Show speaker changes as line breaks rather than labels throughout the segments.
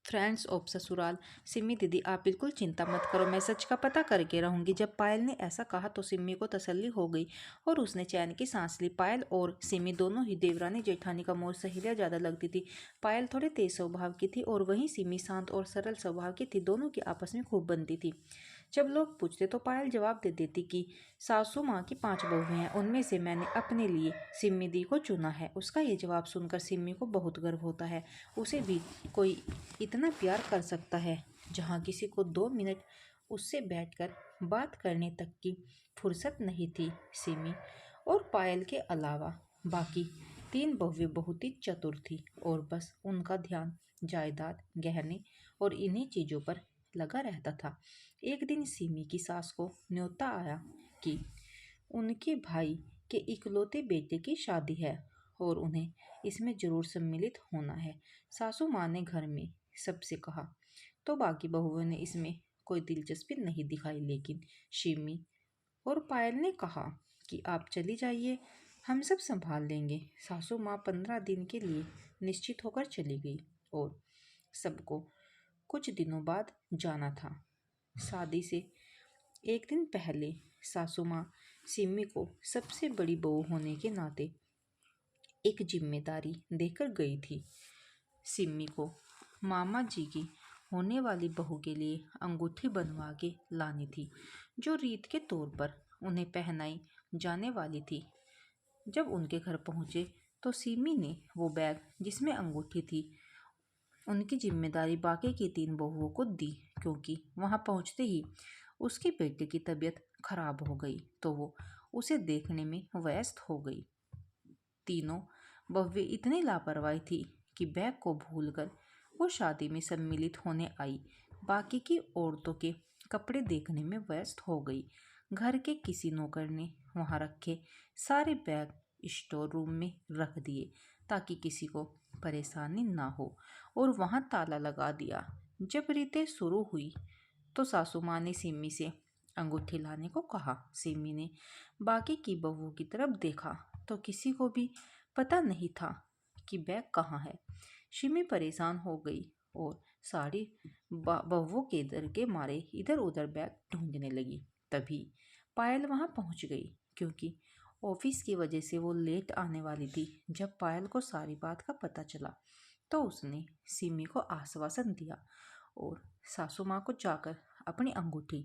Friends of ससुराल। सिमी दीदी आप बिल्कुल चिंता मत करो, मैं सच का पता करके रहूंगी। जब पायल ने ऐसा कहा तो सिमी को तसल्ली हो गई और उसने चैन की सांस ली। पायल और सिमी दोनों ही देवरानी जेठानी का मोर सहेलियां ज़्यादा लगती थी। पायल थोड़े तेज स्वभाव की थी और वहीं सिमी शांत और सरल स्वभाव की थी। दोनों की आपस में खूब बनती थी। जब लोग पूछते तो पायल जवाब दे देती कि सासू माँ की 5 बहुएं हैं, उनमें से मैंने अपने लिए सिमी दी को चुना है। उसका ये जवाब सुनकर सिमी को बहुत गर्व होता है। उसे भी कोई इतना प्यार कर सकता है जहाँ किसी को 2 मिनट उससे बैठकर बात करने तक की फुर्सत नहीं थी। सिमी और पायल के अलावा बाकी 3 बहुएं बहुत ही चतुर थी और बस उनका ध्यान जायदाद, गहने और इन्हीं चीज़ों पर लगा रहता था। एक दिन सिमी की सास को न्योता आया कि उनके भाई के इकलौते बेटे की शादी है और उन्हें इसमें जरूर सम्मिलित होना है। सासू माँ ने घर में सबसे कहा तो बाकी बहुओं ने इसमें कोई दिलचस्पी नहीं दिखाई, लेकिन सिमी और पायल ने कहा कि आप चली जाइए, हम सब संभाल लेंगे। सासू माँ 15 दिन के लिए निश्चित होकर चली गई और सबको कुछ दिनों बाद जाना था। शादी से एक दिन पहले सासू माँ सिमी को सबसे बड़ी बहू होने के नाते एक जिम्मेदारी देकर गई थी। सिमी को मामा जी की होने वाली बहू के लिए अंगूठी बनवा के लानी थी, जो रीत के तौर पर उन्हें पहनाई जाने वाली थी। जब उनके घर पहुंचे तो सिमी ने वो बैग जिसमें अंगूठी थी उनकी जिम्मेदारी बाकी की 3 बहुओं को दी, क्योंकि वहां पहुंचते ही उसके बेटे की तबीयत खराब हो गई तो वो उसे देखने में व्यस्त हो गई। तीनों बहुएं इतनी लापरवाही थी कि बैग को भूलकर वो शादी में सम्मिलित होने आई। बाकी की औरतों के कपड़े देखने में व्यस्त हो गई। घर के किसी नौकर ने वहां रखे सारे बैग स्टोर रूम में रख दिए ताकि किसी को परेशानी ना हो और वहां ताला लगा दिया। जब रीतें शुरू हुई तो सासू माँ ने सिमी से अंगूठी लाने को कहा। सिमी ने बाकी की बहुओं की तरफ देखा तो किसी को भी पता नहीं था कि बैग कहाँ है। सिमी परेशान हो गई और सारी बहुओं के डर के मारे इधर उधर बैग ढूंढने लगी। तभी पायल वहां पहुंच गई, क्योंकि ऑफिस की वजह से वो लेट आने वाली थी। जब पायल को सारी बात का पता चला तो उसने सिमी को आश्वासन दिया और सासू माँ को जाकर अपनी अंगूठी,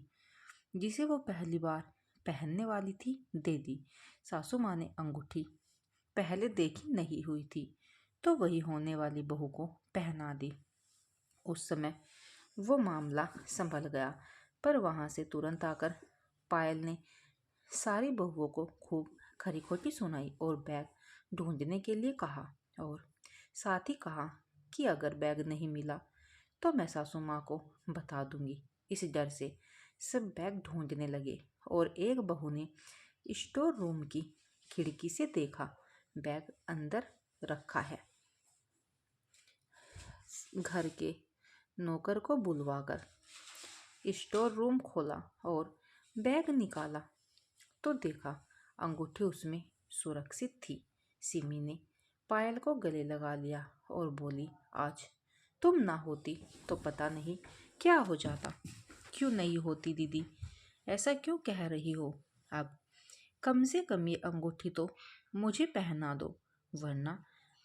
जिसे वो पहली बार पहनने वाली थी, दे दी। सासू माँ ने अंगूठी पहले देखी नहीं हुई थी तो वही होने वाली बहू को पहना दी। उस समय वो मामला संभल गया, पर वहां से तुरंत आकर पायल ने सारी बहुओं को खूब खरी खोटी सुनाई और बैग ढूंढने के लिए कहा और साथ ही कहा कि अगर बैग नहीं मिला तो मैं सासू माँ को बता दूंगी। इस डर से सब बैग ढूंढने लगे और एक बहू ने स्टोर रूम की खिड़की से देखा बैग अंदर रखा है। घर के नौकर को बुलवाकर स्टोर रूम खोला और बैग निकाला तो देखा अंगूठी उसमें सुरक्षित थी। सिमी ने पायल को गले लगा लिया और बोली, आज तुम ना होती तो पता नहीं क्या हो जाता। क्यों नहीं होती दीदी, ऐसा क्यों कह रही हो? अब कम से कम ये अंगूठी तो मुझे पहना दो, वरना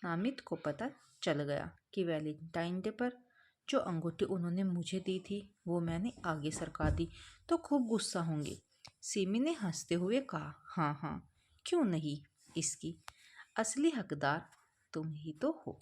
नामित को पता चल गया कि वैलेंटाइन डे पर जो अंगूठी उन्होंने मुझे दी थी वो मैंने आगे सरका दी तो खूब गुस्सा होंगे। सिमी ने हंसते हुए कहा, हाँ हाँ क्यों नहीं, इसकी असली हकदार तुम ही तो हो।